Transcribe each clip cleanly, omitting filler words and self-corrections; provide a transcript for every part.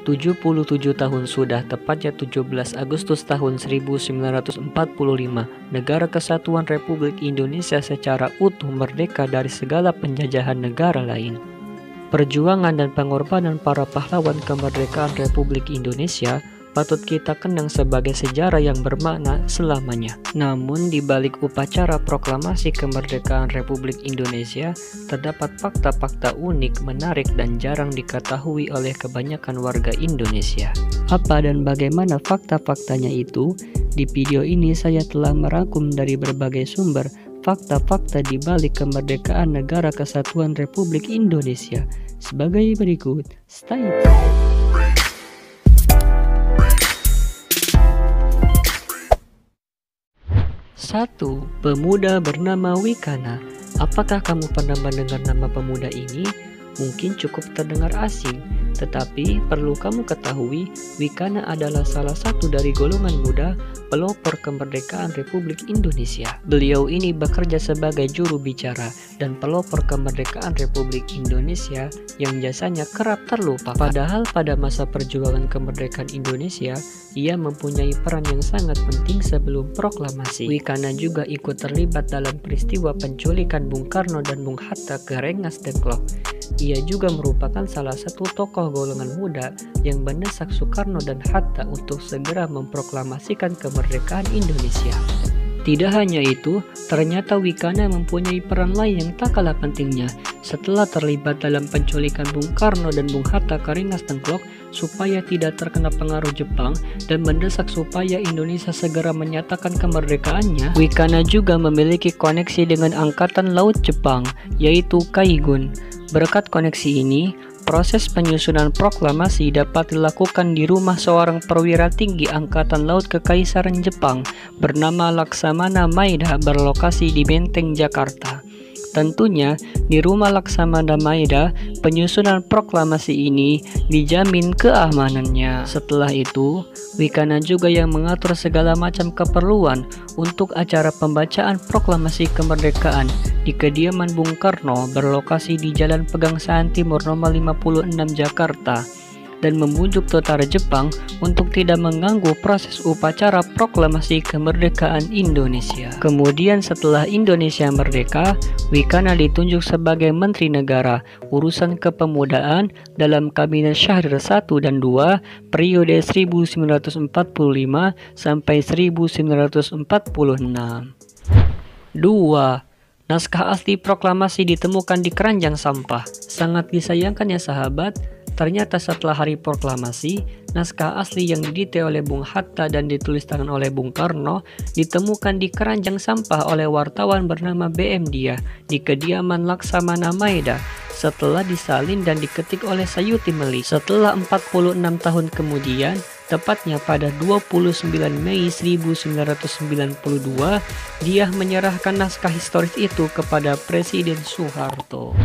77 tahun sudah, tepatnya 17 Agustus tahun 1945, Negara Kesatuan Republik Indonesia secara utuh merdeka dari segala penjajahan negara lain. Perjuangan dan pengorbanan para pahlawan kemerdekaan Republik Indonesia patut kita kenang sebagai sejarah yang bermakna selamanya. Namun di balik upacara proklamasi kemerdekaan Republik Indonesia, terdapat fakta-fakta unik, menarik, dan jarang diketahui oleh kebanyakan warga Indonesia. Apa dan bagaimana fakta-faktanya itu? Di video ini saya telah merangkum dari berbagai sumber fakta-fakta di balik kemerdekaan Negara Kesatuan Republik Indonesia sebagai berikut. Stay tuned. 1. Pemuda bernama Wikana. Apakah kamu pernah mendengar nama pemuda ini? Mungkin cukup terdengar asing, tetapi perlu kamu ketahui, Wikana adalah salah satu dari golongan muda pelopor kemerdekaan Republik Indonesia. Beliau ini bekerja sebagai juru bicara dan pelopor kemerdekaan Republik Indonesia yang jasanya kerap terlupakan. Padahal pada masa perjuangan kemerdekaan Indonesia, ia mempunyai peran yang sangat penting sebelum proklamasi. Wikana juga ikut terlibat dalam peristiwa penculikan Bung Karno dan Bung Hatta ke Rengas Dengklok. Ia juga merupakan salah satu tokoh golongan muda yang mendesak Soekarno dan Hatta untuk segera memproklamasikan kemerdekaan Indonesia. Tidak hanya itu, ternyata Wikana mempunyai peran lain yang tak kalah pentingnya. Setelah terlibat dalam penculikan Bung Karno dan Bung Hatta ke Rengas Dengklok supaya tidak terkena pengaruh Jepang dan mendesak supaya Indonesia segera menyatakan kemerdekaannya, Wikana juga memiliki koneksi dengan Angkatan Laut Jepang, yaitu Kaigun. Berkat koneksi ini, proses penyusunan proklamasi dapat dilakukan di rumah seorang perwira tinggi Angkatan Laut Kekaisaran Jepang bernama Laksamana Maeda berlokasi di Menteng, Jakarta. Tentunya, di rumah Laksamana Maeda, penyusunan proklamasi ini dijamin keamanannya. Setelah itu, Wikana juga yang mengatur segala macam keperluan untuk acara pembacaan proklamasi kemerdekaan di kediaman Bung Karno berlokasi di Jalan Pegangsaan Timur nomor 56 Jakarta, dan membujuk tentara Jepang untuk tidak mengganggu proses upacara proklamasi kemerdekaan Indonesia. Kemudian setelah Indonesia merdeka, Wikana ditunjuk sebagai Menteri Negara Urusan Kepemudaan dalam Kabinet Syahrir I dan II periode 1945 sampai 1946. 2. Naskah asli proklamasi ditemukan di keranjang sampah. Sangat disayangkan ya sahabat, ternyata setelah hari proklamasi, naskah asli yang didikte oleh Bung Hatta dan ditulis tangan oleh Bung Karno ditemukan di keranjang sampah oleh wartawan bernama BM Dia di kediaman Laksamana Maeda setelah disalin dan diketik oleh Sayuti Melik. Setelah 46 tahun kemudian, tepatnya pada 29 Mei 1992, dia menyerahkan naskah historis itu kepada Presiden Soeharto.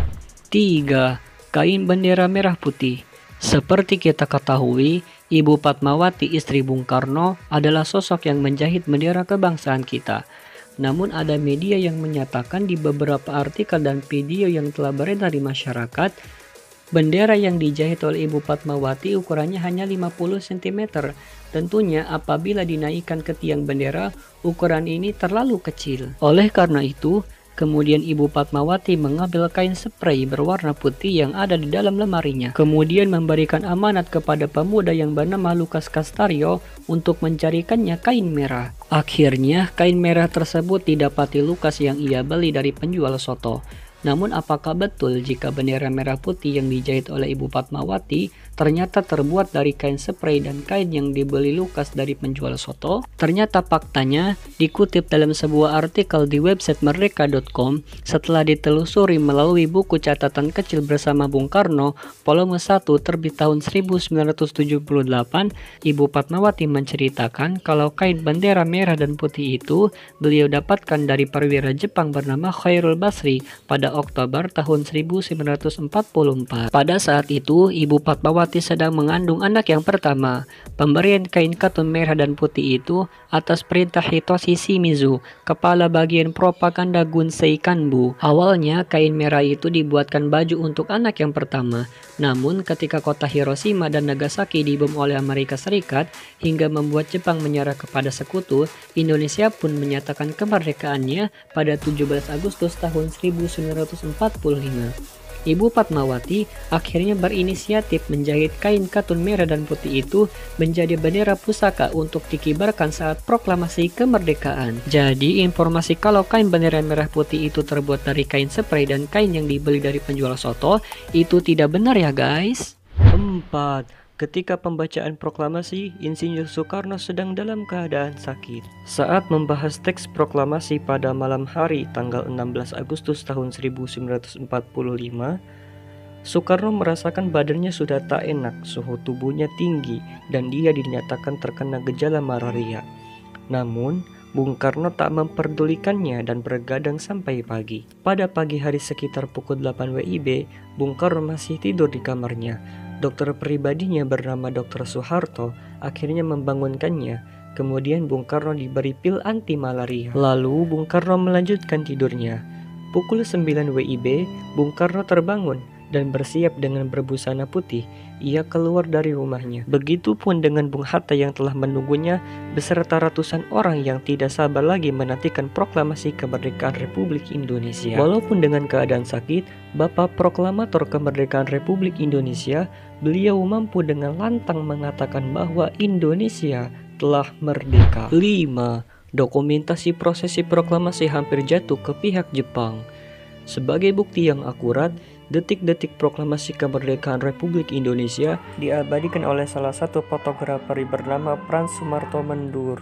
3. Kain bendera merah putih. Seperti kita ketahui, Ibu Fatmawati istri Bung Karno adalah sosok yang menjahit bendera kebangsaan kita. Namun ada media yang menyatakan di beberapa artikel dan video yang telah beredar di masyarakat, bendera yang dijahit oleh Ibu Fatmawati ukurannya hanya 50 cm. Tentunya apabila dinaikkan ke tiang bendera, ukuran ini terlalu kecil. Oleh karena itu, kemudian Ibu Fatmawati mengambil kain spray berwarna putih yang ada di dalam lemarinya. Kemudian memberikan amanat kepada pemuda yang bernama Lukas Kastario untuk mencarikannya kain merah. Akhirnya, kain merah tersebut didapati Lukas yang ia beli dari penjual soto. Namun apakah betul jika bendera merah putih yang dijahit oleh Ibu Fatmawati ternyata terbuat dari kain spray dan kain yang dibeli Lukas dari penjual soto? Ternyata faktanya dikutip dalam sebuah artikel di website merdeka.com setelah ditelusuri melalui buku catatan kecil bersama Bung Karno volume 1 terbit tahun 1978, Ibu Fatmawati menceritakan kalau kain bendera merah dan putih itu beliau dapatkan dari perwira Jepang bernama Khairul Basri pada Oktober tahun 1944. Pada saat itu, Ibu Fatmawati sedang mengandung anak yang pertama. Pemberian kain katun merah dan putih itu atas perintah Hitoshi Shimizu, kepala bagian propaganda Gunsei Kanbu. Awalnya, kain merah itu dibuatkan baju untuk anak yang pertama. Namun, ketika kota Hiroshima dan Nagasaki dibom oleh Amerika Serikat hingga membuat Jepang menyerah kepada sekutu, Indonesia pun menyatakan kemerdekaannya pada 17 Agustus tahun 1945. Ibu Fatmawati akhirnya berinisiatif menjahit kain katun merah dan putih itu menjadi bendera pusaka untuk dikibarkan saat proklamasi kemerdekaan. Jadi informasi kalau kain bendera merah putih itu terbuat dari kain spray dan kain yang dibeli dari penjual soto itu tidak benar ya guys. 4. Ketika pembacaan proklamasi, Insinyur Soekarno sedang dalam keadaan sakit. Saat membahas teks proklamasi pada malam hari tanggal 16 Agustus tahun 1945, Soekarno merasakan badannya sudah tak enak, suhu tubuhnya tinggi, dan dia dinyatakan terkena gejala malaria. Namun, Bung Karno tak memperdulikannya dan bergadang sampai pagi. Pada pagi hari sekitar pukul 8 WIB, Bung Karno masih tidur di kamarnya. Dokter pribadinya bernama Dr. Soeharto akhirnya membangunkannya. Kemudian Bung Karno diberi pil anti malaria. Lalu Bung Karno melanjutkan tidurnya. Pukul 9 WIB, Bung Karno terbangun dan bersiap dengan berbusana putih. Ia keluar dari rumahnya. Begitupun dengan Bung Hatta yang telah menunggunya beserta ratusan orang yang tidak sabar lagi menantikan proklamasi kemerdekaan Republik Indonesia. Walaupun dengan keadaan sakit, Bapak Proklamator Kemerdekaan Republik Indonesia, beliau mampu dengan lantang mengatakan bahwa Indonesia telah merdeka. 5. Dokumentasi prosesi proklamasi hampir jatuh ke pihak Jepang. Sebagai bukti yang akurat, detik-detik proklamasi kemerdekaan Republik Indonesia diabadikan oleh salah satu fotografer bernama Frans Sumarto Mendur.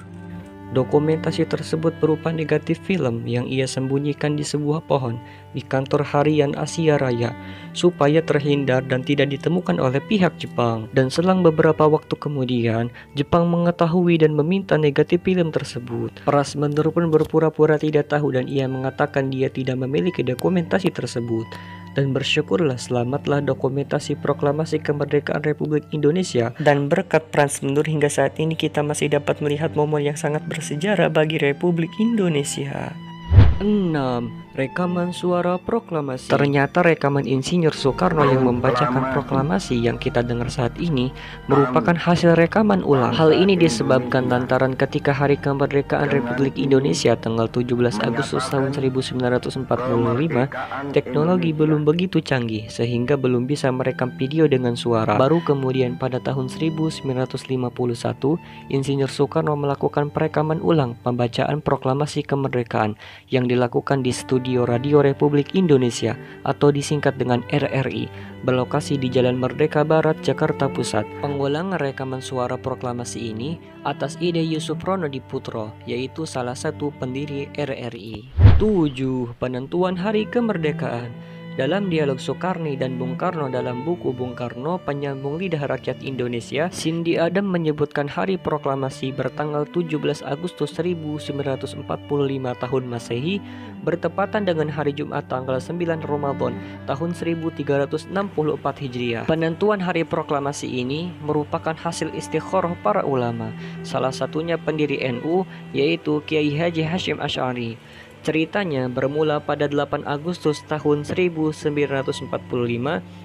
Dokumentasi tersebut berupa negatif film yang ia sembunyikan di sebuah pohon di kantor harian Asia Raya supaya terhindar dan tidak ditemukan oleh pihak Jepang. Dan selang beberapa waktu kemudian, Jepang mengetahui dan meminta negatif film tersebut. Frans Mendur pun berpura-pura tidak tahu dan ia mengatakan dia tidak memiliki dokumentasi tersebut. Dan bersyukurlah selamatlah dokumentasi proklamasi kemerdekaan Republik Indonesia, dan berkat Frans Mendur hingga saat ini kita masih dapat melihat momen yang sangat bersejarah bagi Republik Indonesia. 6. Rekaman suara proklamasi. Ternyata rekaman Insinyur Soekarno yang membacakan proklamasi yang kita dengar saat ini merupakan hasil rekaman ulang. Hal ini disebabkan lantaran ketika hari kemerdekaan Republik Indonesia tanggal 17 Agustus tahun 1945, teknologi belum begitu canggih sehingga belum bisa merekam video dengan suara. Baru kemudian pada tahun 1951, Insinyur Soekarno melakukan perekaman ulang pembacaan proklamasi kemerdekaan yang dilakukan di Studio Radio Republik Indonesia atau disingkat dengan RRI, berlokasi di Jalan Merdeka Barat, Jakarta Pusat. Pengulangan rekaman suara proklamasi ini atas ide Yusuf Ronodi Putro, yaitu salah satu pendiri RRI. 7. Penentuan Hari Kemerdekaan. Dalam dialog Soekarni dan Bung Karno dalam buku Bung Karno Penyambung Lidah Rakyat Indonesia, Cindy Adam menyebutkan hari proklamasi bertanggal 17 Agustus 1945 tahun Masehi bertepatan dengan hari Jumat tanggal 9 Ramadan tahun 1364 Hijriah. Penentuan hari proklamasi ini merupakan hasil istikharah para ulama, salah satunya pendiri NU yaitu Kiai Haji Hashim Asy'ari. Ceritanya bermula pada 8 Agustus tahun 1945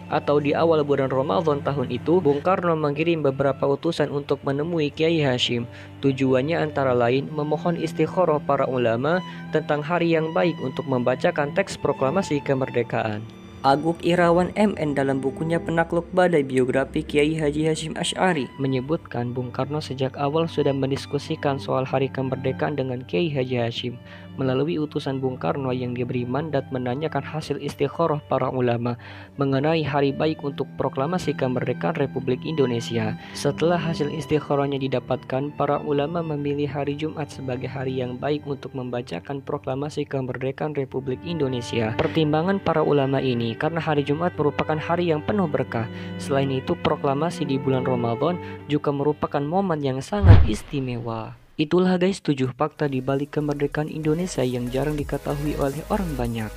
atau di awal bulan Ramadan tahun itu, Bung Karno mengirim beberapa utusan untuk menemui Kiai Hashim. Tujuannya antara lain memohon istikharah para ulama tentang hari yang baik untuk membacakan teks proklamasi kemerdekaan. Aguk Irawan MN dalam bukunya Penakluk Badai Biografi Kiai Haji Hashim Asy'ari menyebutkan Bung Karno sejak awal sudah mendiskusikan soal hari kemerdekaan dengan Kiai Haji Hashim melalui utusan Bung Karno yang diberi mandat menanyakan hasil istikharah para ulama mengenai hari baik untuk proklamasi kemerdekaan Republik Indonesia. Setelah hasil istikharahnya didapatkan, para ulama memilih hari Jumat sebagai hari yang baik untuk membacakan proklamasi kemerdekaan Republik Indonesia. Pertimbangan para ulama ini karena hari Jumat merupakan hari yang penuh berkah. Selain itu, proklamasi di bulan Ramadan juga merupakan momen yang sangat istimewa. Itulah guys 7 fakta di balik kemerdekaan Indonesia yang jarang diketahui oleh orang banyak.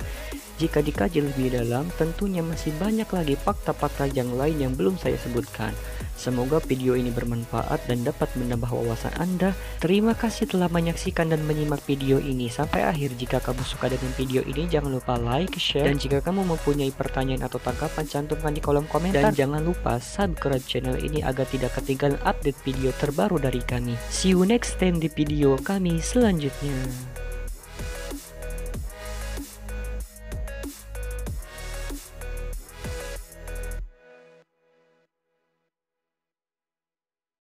Jika dikaji lebih dalam, tentunya masih banyak lagi fakta-fakta yang lain yang belum saya sebutkan. Semoga video ini bermanfaat dan dapat menambah wawasan Anda. Terima kasih telah menyaksikan dan menyimak video ini sampai akhir. Jika kamu suka dengan video ini, jangan lupa like, share, dan jika kamu mempunyai pertanyaan atau tanggapan, cantumkan di kolom komentar. Dan jangan lupa subscribe channel ini agar tidak ketinggalan update video terbaru dari kami. See you next time di video kami selanjutnya.